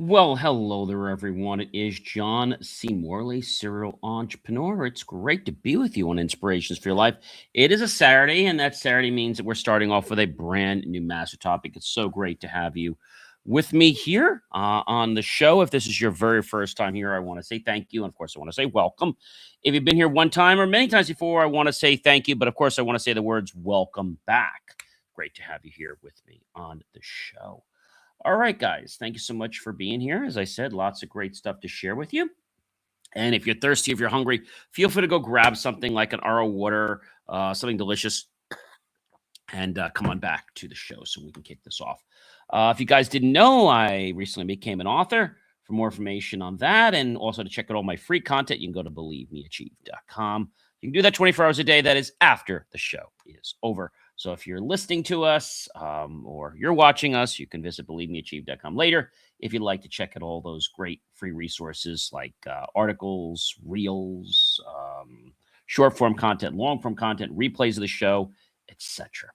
Well, hello there, everyone. It is John C. Morley, serial entrepreneur. It's great to be with you on Inspirations for Your Life. It is a Saturday, and that Saturday means that we're starting off with a brand new master topic. It's so great to have you with me here on the show. If this is your very first time here, I want to say thank you. And of course, I want to say welcome. If you've been here one time or many times before, I want to say thank you. But of course, I want to say the words welcome back. Great to have you here with me on the show. All right, guys, thank you so much for being here. As I said, lots of great stuff to share with you. And if you're thirsty, if you're hungry, feel free to go grab something like an RO water, something delicious, and come on back to the show so we can kick this off. If you guys didn't know, I recently became an author. For more information on that and also to check out all my free content, you can go to believemeachieve.com. You can do that 24 hours a day. That is after the show is over. So if you're listening to us or you're watching us, you can visit believemeachieve.com later if you'd like to check out all those great free resources like articles, reels, short form content, long form content, replays of the show, etc.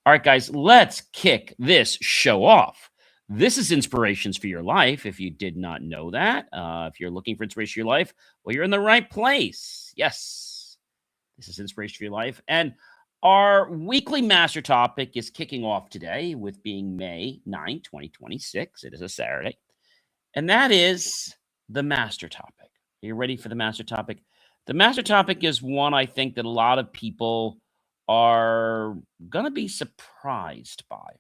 All right, guys, let's kick this show off. This is Inspirations for Your Life. If you did not know that, if you're looking for inspiration for your life, well, you're in the right place. Yes, this is Inspiration for Your Life. And our weekly master topic is kicking off today with being May 9, 2026. It is a Saturday. And that is the master topic. Are you ready for the master topic? The master topic is one I think that a lot of people are going to be surprised by,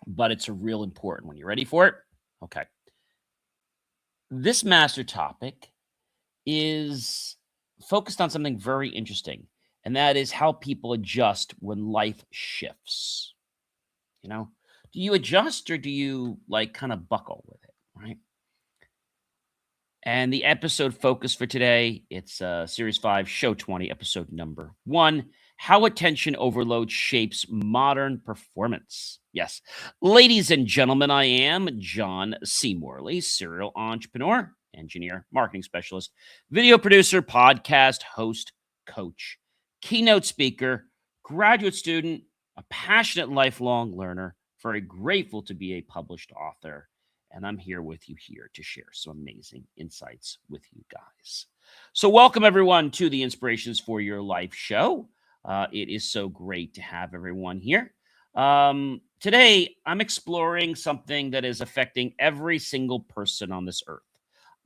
but it's a real important one. You ready for it? Okay. This master topic is focused on something very interesting, and that is how people adjust when life shifts. You know, do you adjust or do you like kind of buckle with it, right? And the episode focus for today, it's Series 5, Show 20, episode number 1, How Attention Overload Shapes Modern Performance. Yes, ladies and gentlemen, I am John C. Morley, serial entrepreneur, engineer, marketing specialist, video producer, podcast host, coach, keynote speaker, graduate student, a passionate lifelong learner, very grateful to be a published author. And I'm here with you here to share some amazing insights with you guys. So welcome, everyone, to the Inspirations for Your Life show. It is so great to have everyone here. Today, I'm exploring something that is affecting every single person on this earth,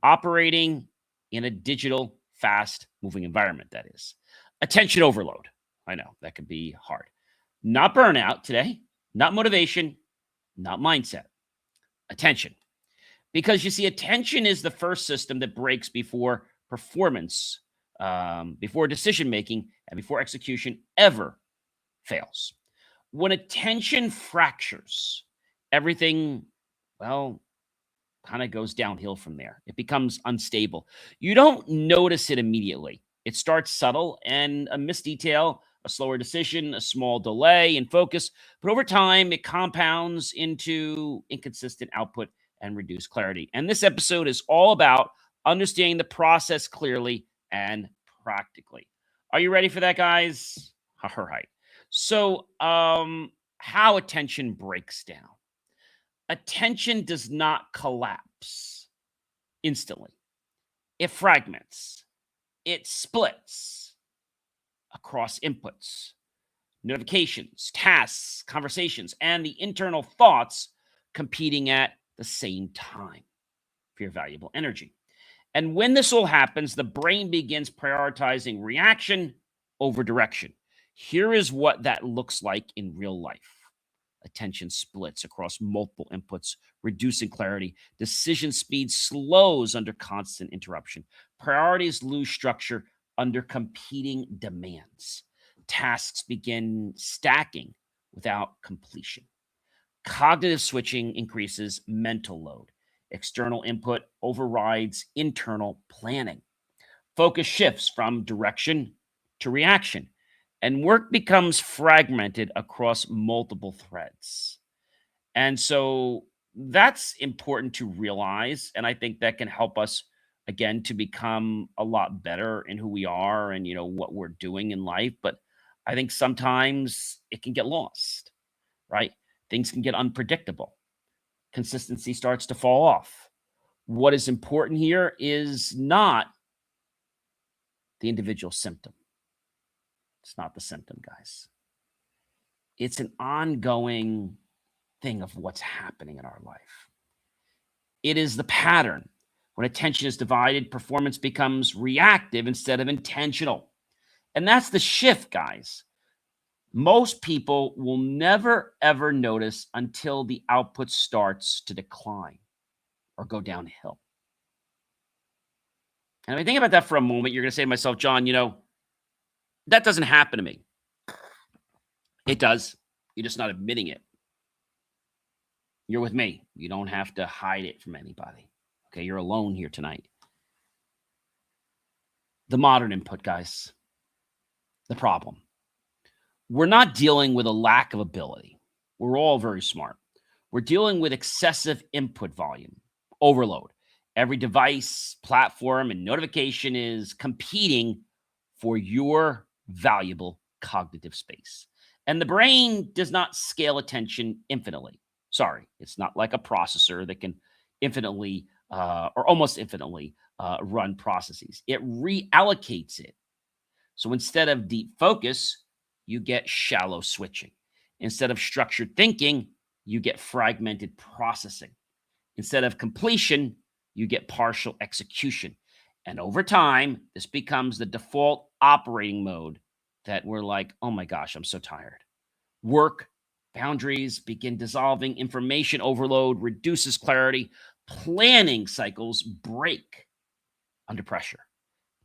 operating in a digital, fast-moving environment, that is. Attention overload. I know, that can be hard. Not burnout today, not motivation, not mindset. Attention. Because you see, attention is the first system that breaks before performance, before decision making, and before execution ever fails. When attention fractures, everything, well, kind of goes downhill from there. It becomes unstable. You don't notice it immediately. It starts subtle and a missed detail, a slower decision, a small delay in focus. But over time, it compounds into inconsistent output and reduced clarity. And this episode is all about understanding the process clearly and practically. Are you ready for that, guys? All right. So, how attention breaks down. Attention does not collapse instantly. It fragments. It splits across inputs, notifications, tasks, conversations, and the internal thoughts competing at the same time for your valuable energy. And when this all happens, the brain begins prioritizing reaction over direction. Here is what that looks like in real life. Attention splits across multiple inputs, reducing clarity. Decision speed slows under constant interruption. Priorities lose structure under competing demands. Tasks begin stacking without completion. Cognitive switching increases mental load. External input overrides internal planning. Focus shifts from direction to reaction, and work becomes fragmented across multiple threads. And so that's important to realize. And I think that can help us, again, to become a lot better in who we are and, what we're doing in life. But I think sometimes it can get lost, right? Things can get unpredictable. consistency starts to fall off. What is important here is not the individual symptom. It's not the symptom, guys. It's an ongoing thing of what's happening in our life. It is the pattern. When attention is divided, performance becomes reactive instead of intentional. And that's the shift, guys. Most people will never, ever notice until the output starts to decline or go downhill. And if I think about that for a moment, you're going to say to myself, John, that doesn't happen to me. It does. You're just not admitting it. You're with me. You don't have to hide it from anybody. Okay, you're alone here tonight. The modern input, guys. The problem. We're not dealing with a lack of ability. We're all very smart. We're dealing with excessive input volume, overload. Every device, platform, and notification is competing for your valuable cognitive space. And the brain does not scale attention infinitely. Sorry, it's not like a processor that can infinitely or almost infinitely run processes. It reallocates it. So instead of deep focus, you get shallow switching. Instead of structured thinking, you get fragmented processing. Instead of completion, you get partial execution. And over time, this becomes the default operating mode that we're like, oh my gosh, I'm so tired. Work boundaries begin dissolving, information overload reduces clarity, planning cycles break under pressure.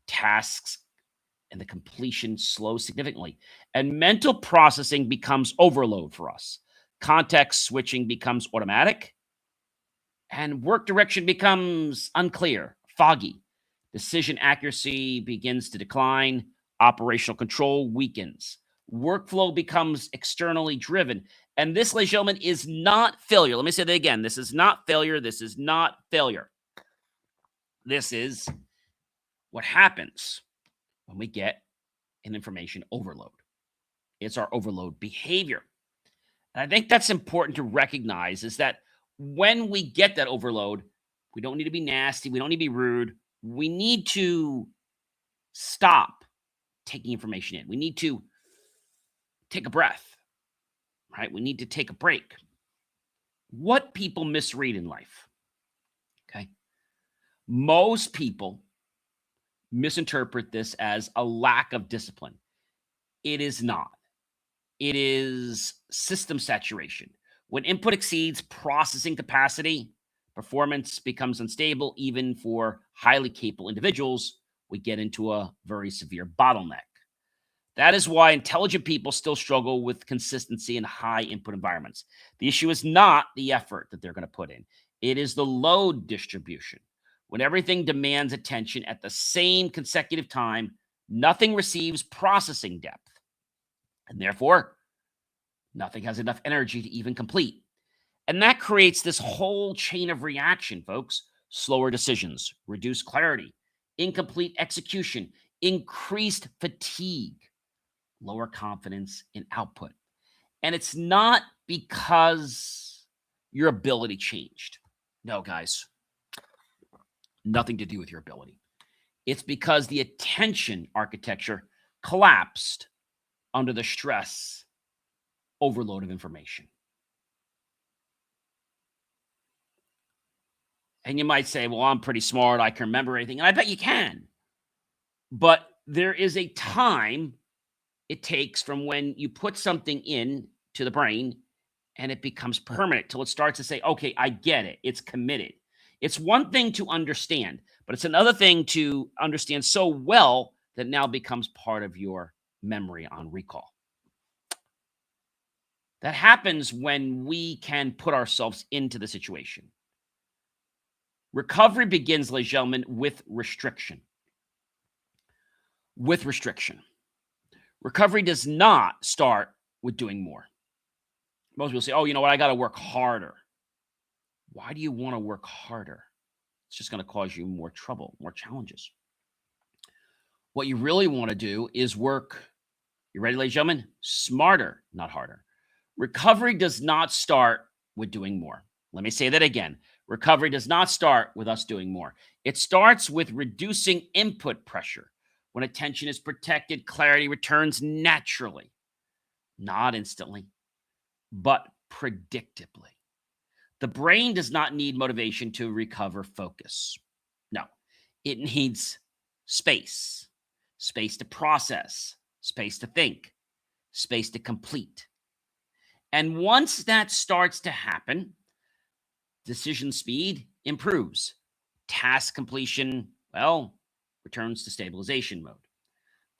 Tasks and the completion slows significantly. And mental processing becomes overload for us. Context switching becomes automatic. And work direction becomes unclear, foggy. Decision accuracy begins to decline. Operational control weakens. Workflow becomes externally driven. And this, ladies and gentlemen, is not failure. Let me say that again. This is not failure. This is not failure. This is what happens when we get an information overload. It's our overload behavior. And I think that's important to recognize is that when we get that overload, we don't need to be nasty. We don't need to be rude. We need to stop taking information in. We need to take a breath, right? We need to take a break. What people misread in life, okay? Most people misinterpret this as a lack of discipline. It is not. It is system saturation. When input exceeds processing capacity, performance becomes unstable. Even for highly capable individuals, we get into a very severe bottleneck. That is why intelligent people still struggle with consistency in high input environments. The issue is not the effort that they're going to put in. It is the load distribution. When everything demands attention at the same consecutive time, nothing receives processing depth. And therefore, nothing has enough energy to even complete. And that creates this whole chain of reaction, folks. Slower decisions, reduced clarity, incomplete execution, increased fatigue, lower confidence in output. And it's not because your ability changed. No, guys, nothing to do with your ability. It's because the attention architecture collapsed under the stress overload of information. And you might say, well, I'm pretty smart. I can remember anything. And I bet you can. But there is a time it takes from when you put something in to the brain and it becomes permanent till it starts to say, okay, I get it. It's committed. It's one thing to understand, but it's another thing to understand so well that now becomes part of your memory on recall. That happens when we can put ourselves into the situation. Recovery begins, ladies and gentlemen, with restriction. With restriction. Recovery does not start with doing more. Most people say, oh, you know what? I got to work harder. Why do you want to work harder? It's just going to cause you more trouble, more challenges. What you really want to do is work, you ready, ladies and gentlemen? Smarter, not harder. Recovery does not start with doing more. Let me say that again. Recovery does not start with us doing more. It starts with reducing input pressure. When attention is protected, clarity returns naturally, not instantly, but predictably. The brain does not need motivation to recover focus. No, it needs space, space to process, space to think, space to complete. And once that starts to happen, decision speed improves. Task completion, well, returns to stabilization mode.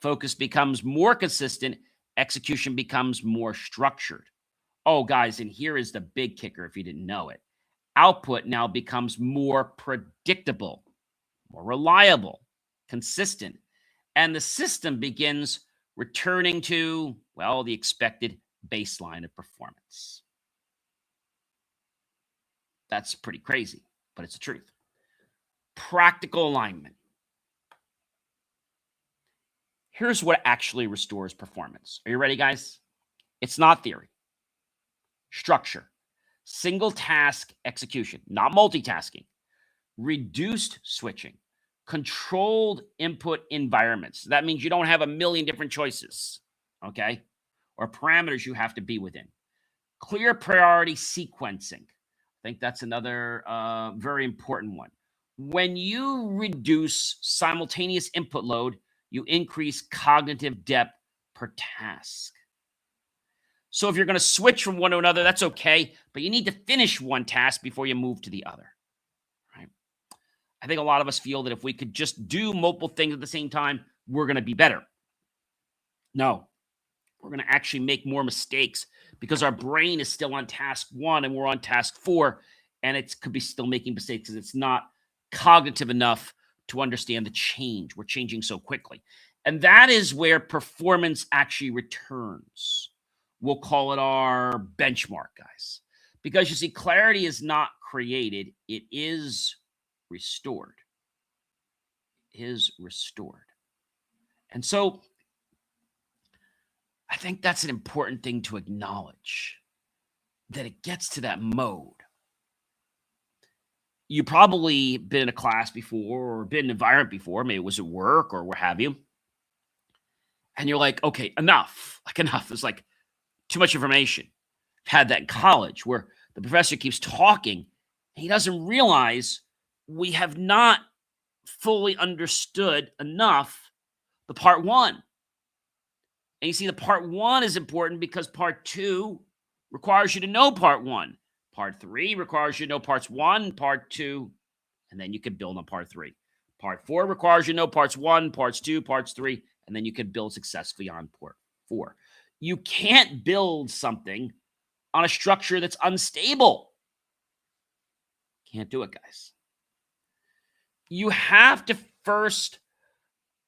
Focus becomes more consistent. Execution becomes more structured. Oh, guys, and here is the big kicker if you didn't know it. Output now becomes more predictable, more reliable, consistent, and the system begins returning to, well, the expected baseline of performance. That's pretty crazy, but it's the truth. Practical alignment. Here's what actually restores performance. Are you ready, guys? It's not theory. Structure. Single task execution, not multitasking. Reduced switching. Controlled input environments. That means you don't have a million different choices, okay? Or parameters you have to be within. Clear priority sequencing. I think that's another very important one. When you reduce simultaneous input load, you increase cognitive depth per task. So if you're going to switch from one to another, that's okay, but you need to finish one task before you move to the other, right? I think a lot of us feel that if we could just do multiple things at the same time, we're going to be better. No, we're going to actually make more mistakes because our brain is still on task 1 and we're on task 4, and it could be still making mistakes because it's not cognitive enough to understand the change. We're changing so quickly. And that is where performance actually returns. We'll call it our benchmark, guys. Because you see, clarity is not created, it is restored. It is restored. And so I think that's an important thing to acknowledge, that it gets to that mode. You probably been in a class before or been in an environment before, maybe it was at work or what have you. And you're like, okay, enough. Like enough. It's like too much information. I've had that in college where the professor keeps talking and he doesn't realize we have not fully understood enough the part 1. And you see, the part 1 is important because part 2 requires you to know part 1. Part 3 requires you to know parts 1, part 2, and then you can build on part 3. Part 4 requires you to know parts 1, parts 2, parts 3, and then you can build successfully on part 4. You can't build something on a structure that's unstable. Can't do it, guys. You have to first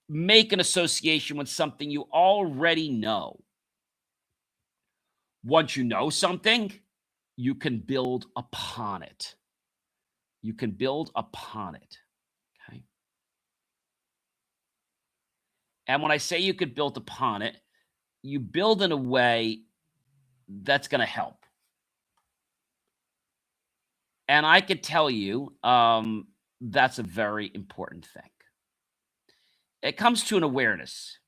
make an association with something you already know. Once you know something, you can build upon it. You can build upon it, okay? And when I say you could build upon it, you build in a way that's going to help. And I could tell you that's a very important thing. It comes to an awareness.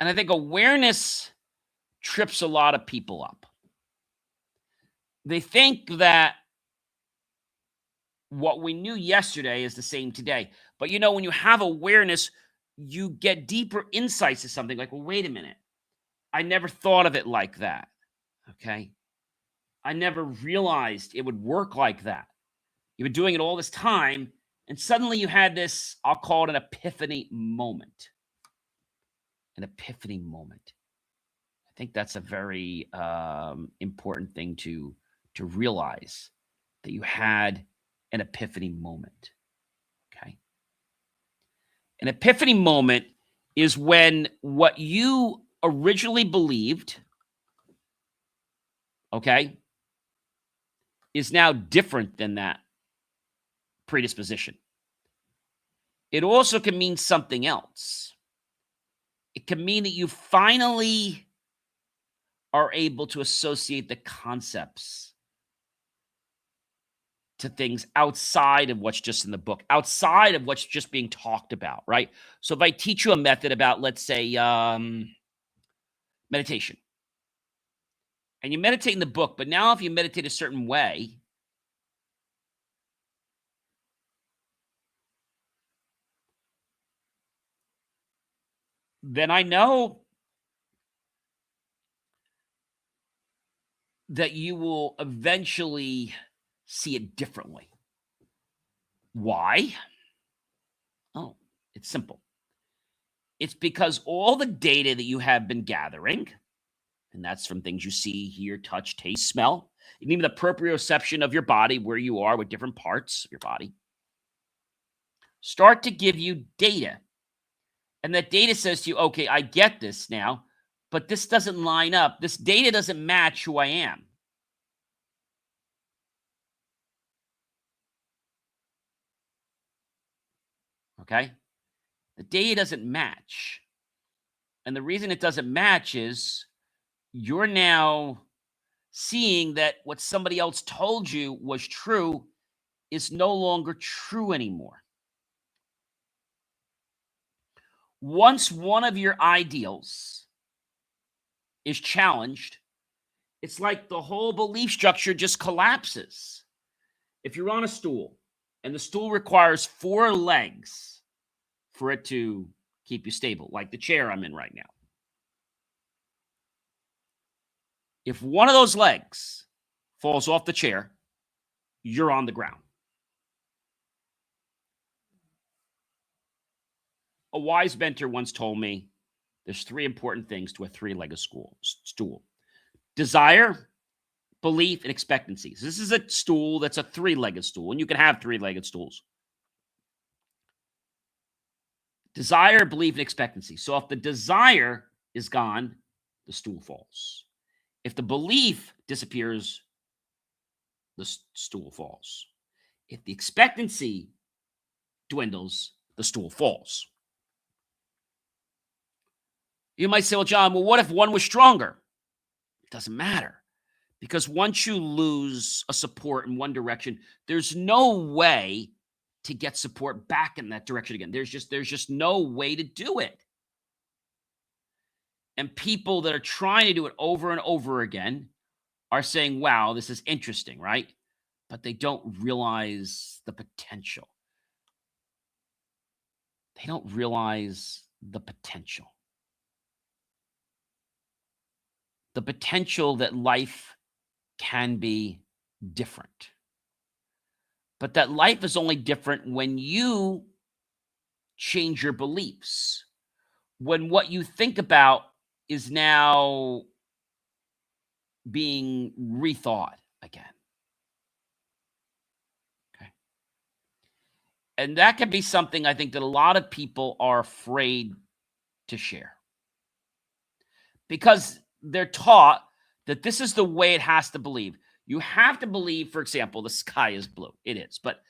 And I think awareness trips a lot of people up. They think that what we knew yesterday is the same today. But you know, when you have awareness, you get deeper insights to something like, well, wait a minute. I never thought of it like that. Okay. I never realized it would work like that. You've been doing it all this time, and suddenly you had this, I'll call it an epiphany moment. An epiphany moment. I think that's a very important thing to realize, that you had an epiphany moment. Okay. An epiphany moment is when what you originally believed, okay, is now different than that predisposition. It also can mean something else. It can mean that you finally are able to associate the concepts to things outside of what's just in the book, outside of what's just being talked about, right? So if I teach you a method about, let's say, meditation, and you meditate in the book, but now if you meditate a certain way, then I know that you will eventually see it differently. Why? Oh, it's simple. It's because all the data that you have been gathering, and that's from things you see, hear, touch, taste, smell, and even the proprioception of your body, where you are with different parts of your body, start to give you data. And that data says to you, okay, I get this now, but this doesn't line up. This data doesn't match who I am. Okay? The data doesn't match. And the reason it doesn't match is you're now seeing that what somebody else told you was true is no longer true anymore. Once one of your ideals is challenged, it's like the whole belief structure just collapses. If you're on a stool and the stool requires 4 legs for it to keep you stable, like the chair I'm in right now. If one of those legs falls off the chair, you're on the ground. A wise mentor once told me there's 3 important things to a 3-legged stool: desire, belief, and expectancy. So this is a stool that's a 3-legged stool, and you can have 3-legged stools. Desire, belief, and expectancy. So if the desire is gone, the stool falls. If the belief disappears, the stool falls. If the expectancy dwindles, the stool falls. You might say, well, John, what if one was stronger? It doesn't matter, because once you lose a support in one direction, there's no way to get support back in that direction again. There's just no way to do it. And people that are trying to do it over and over again are saying, wow, this is interesting, right? But they don't realize the potential. They don't realize the potential. The potential that life can be different. But that life is only different when you change your beliefs. When what you think about is now being rethought again. Okay. And that can be something I think that a lot of people are afraid to share, because they're taught that this is the way it has to believe. You have to believe, for example, the sky is blue. It is, but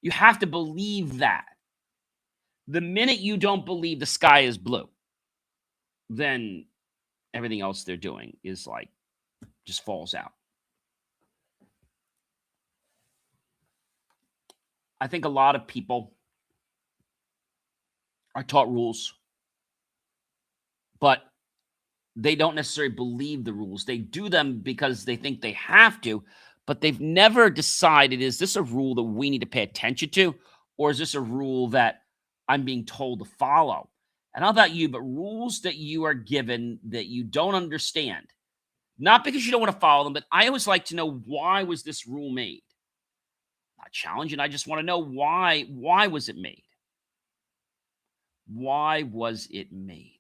you have to believe that. The minute you don't believe the sky is blue, then everything else they're doing is like just falls out. I think a lot of people are taught rules, but they don't necessarily believe the rules. They do them because they think they have to, but they've never decided, is this a rule that we need to pay attention to? Or is this a rule that I'm being told to follow? And how about you, but rules that you are given that you don't understand, not because you don't want to follow them, but I always like to know, why was this rule made? Not challenging. I just want to know why. Why was it made? Why was it made?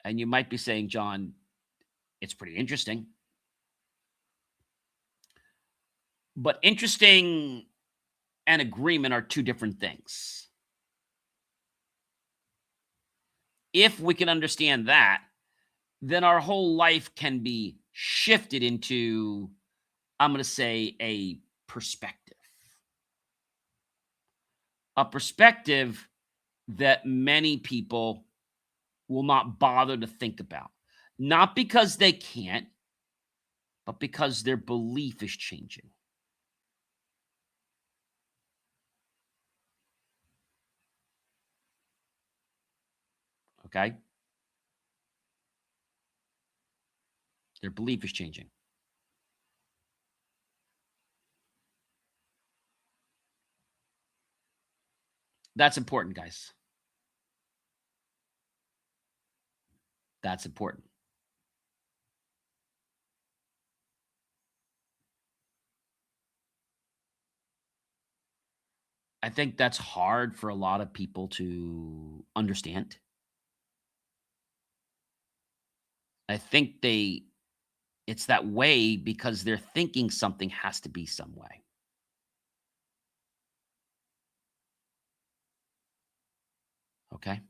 And you might be saying, John, it's pretty interesting. But interesting and agreement are 2 different things. If we can understand that, then our whole life can be shifted into, I'm going to say, a perspective. A perspective that many people will not bother to think about. Not because they can't, but because their belief is changing. Okay? Their belief is changing. That's important, guys. That's important. I think that's hard for a lot of people to understand. I think it's that way because they're thinking something has to be some way. Okay?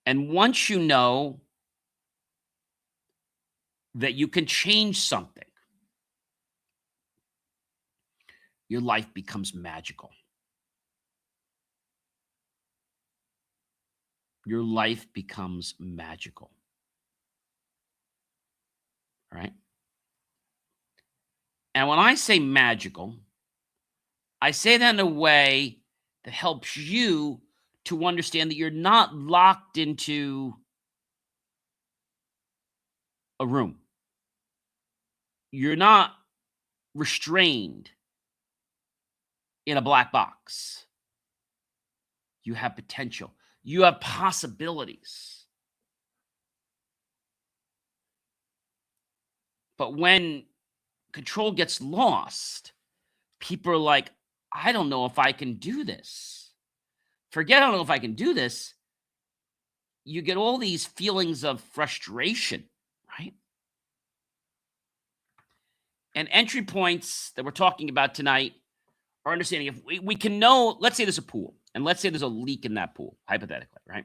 And once you know that you can change something, your life becomes magical. Your life becomes magical. All right? And when I say magical, I say that in a way that helps you to understand that you're not locked into a room. You're not restrained in a black box. You have potential. You have possibilities. But when control gets lost, people are like, I don't know if I can do this. Forget, I don't know if I can do this. You get all these feelings of frustration, right? And entry points that we're talking about tonight are understanding if we can know, let's say there's a pool, and let's say there's a leak in that pool, hypothetically, right?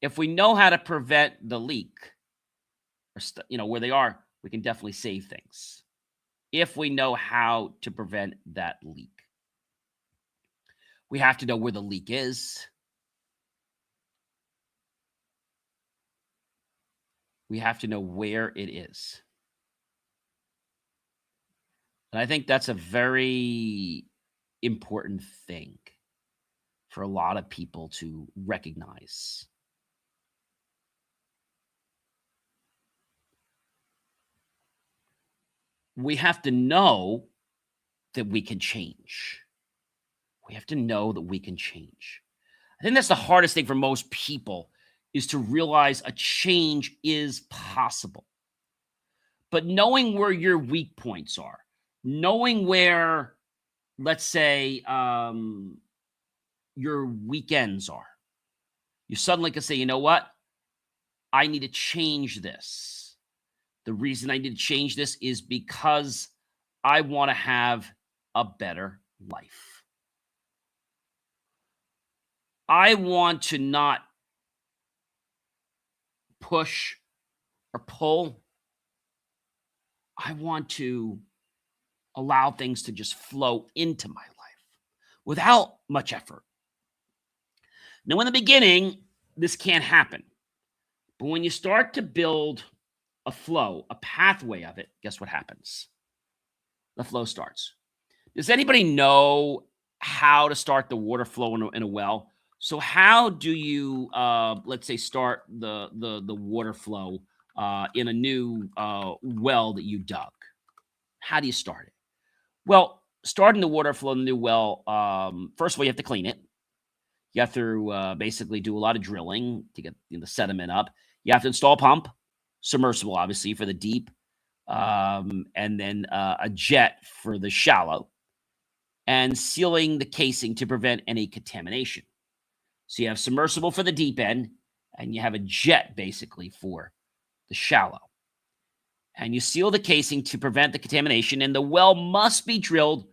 If we know how to prevent the leak, or where they are, we can definitely save things. If we know how to prevent that leak, we have to know where the leak is. We have to know where it is. And I think that's a very important thing for a lot of people to recognize. We have to know that we can change. We have to know that we can change. I think that's the hardest thing for most people is to realize a change is possible. But knowing where your weak points are, knowing where, let's say, your weekends are, you suddenly can say, you know what? I need to change this. The reason I need to change this is because I want to have a better life. I want to not push or pull. I want to allow things to just flow into my life without much effort. Now, in the beginning, this can't happen. But when you start to build a flow, a pathway of it, guess what happens? The flow starts. Does anybody know how to start the water flow in a well? So how do you, let's say, start the water flow in a new well that you dug? How do you start it? Well, starting the water flow in the new well, first of all, you have to clean it. You have to basically do a lot of drilling to get the sediment up. You have to install a pump, submersible, obviously, for the deep, and then a jet for the shallow, and sealing the casing to prevent any contamination. So you have submersible for the deep end, and you have a jet basically for the shallow. And you seal the casing to prevent the contamination, and the well must be drilled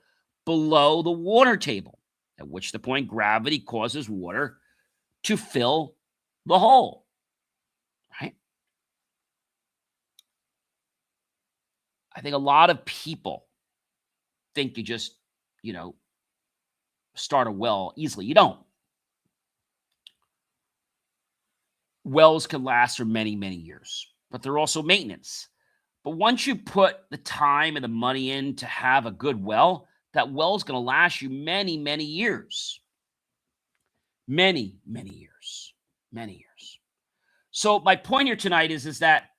below the water table, at which the point gravity causes water to fill the hole, right? I think a lot of people think you just, you know, start a well easily. You don't. Wells can last for many, many years, but they're also maintenance. But once you put the time and the money in to have a good well, that well's going to last you many, many years. Many, many years. Many years. So my point here tonight is that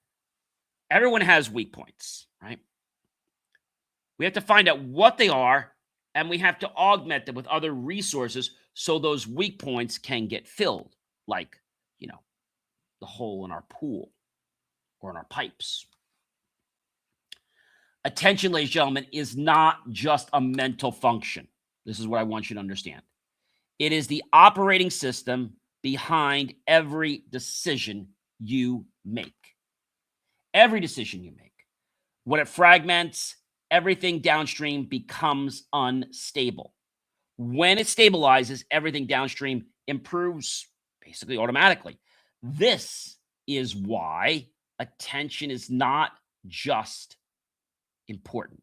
everyone has weak points, right? We have to find out what they are, and we have to augment them with other resources so those weak points can get filled, like, the hole in our pool or in our pipes. Attention, ladies and gentlemen, is not just a mental function. This is what I want you to understand. It is the operating system behind every decision you make. Every decision you make. When it fragments, everything downstream becomes unstable. When it stabilizes, everything downstream improves basically automatically. This is why attention is not just important.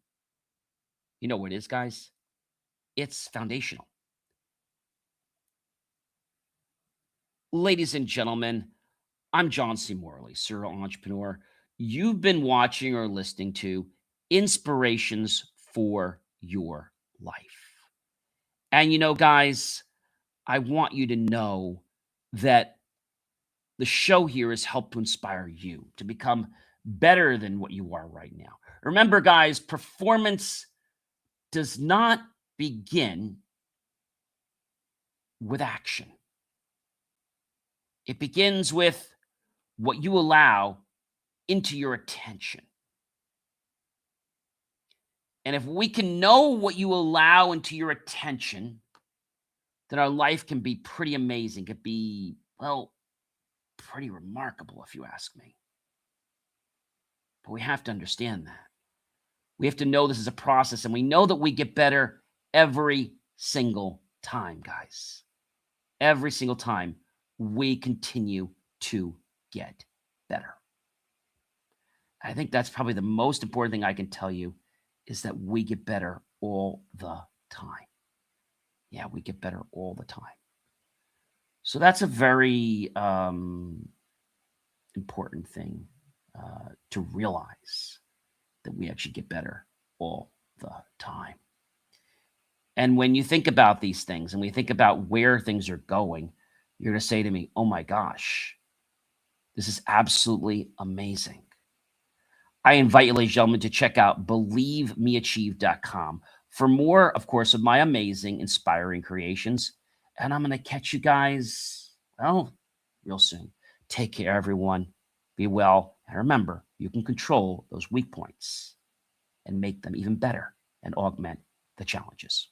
You know what it is, guys? It's foundational. Ladies and gentlemen, I'm John C. Morley, serial entrepreneur. You've been watching or listening to Inspirations for Your Life. And guys, I want you to know that the show here has helped to inspire you to become better than what you are right now. Remember, guys, performance does not begin with action. It begins with what you allow into your attention. And if we can know what you allow into your attention, then our life can be pretty amazing. It could be, pretty remarkable, if you ask me. But we have to understand that. We have to know this is a process, and we know that we get better every single time, guys. Every single time we continue to get better. I think that's probably the most important thing I can tell you is that we get better all the time. Yeah, we get better all the time. So that's a very important thing to realize, that we actually get better all the time. And when you think about these things and we think about where things are going, you're going to say to me, oh my gosh, this is absolutely amazing. I invite you, ladies and gentlemen, to check out believemeachieve.com for more, of course, of my amazing, inspiring creations. And I'm going to catch you guys, real soon. Take care, everyone. Be well. And remember, you can control those weak points and make them even better and augment the challenges.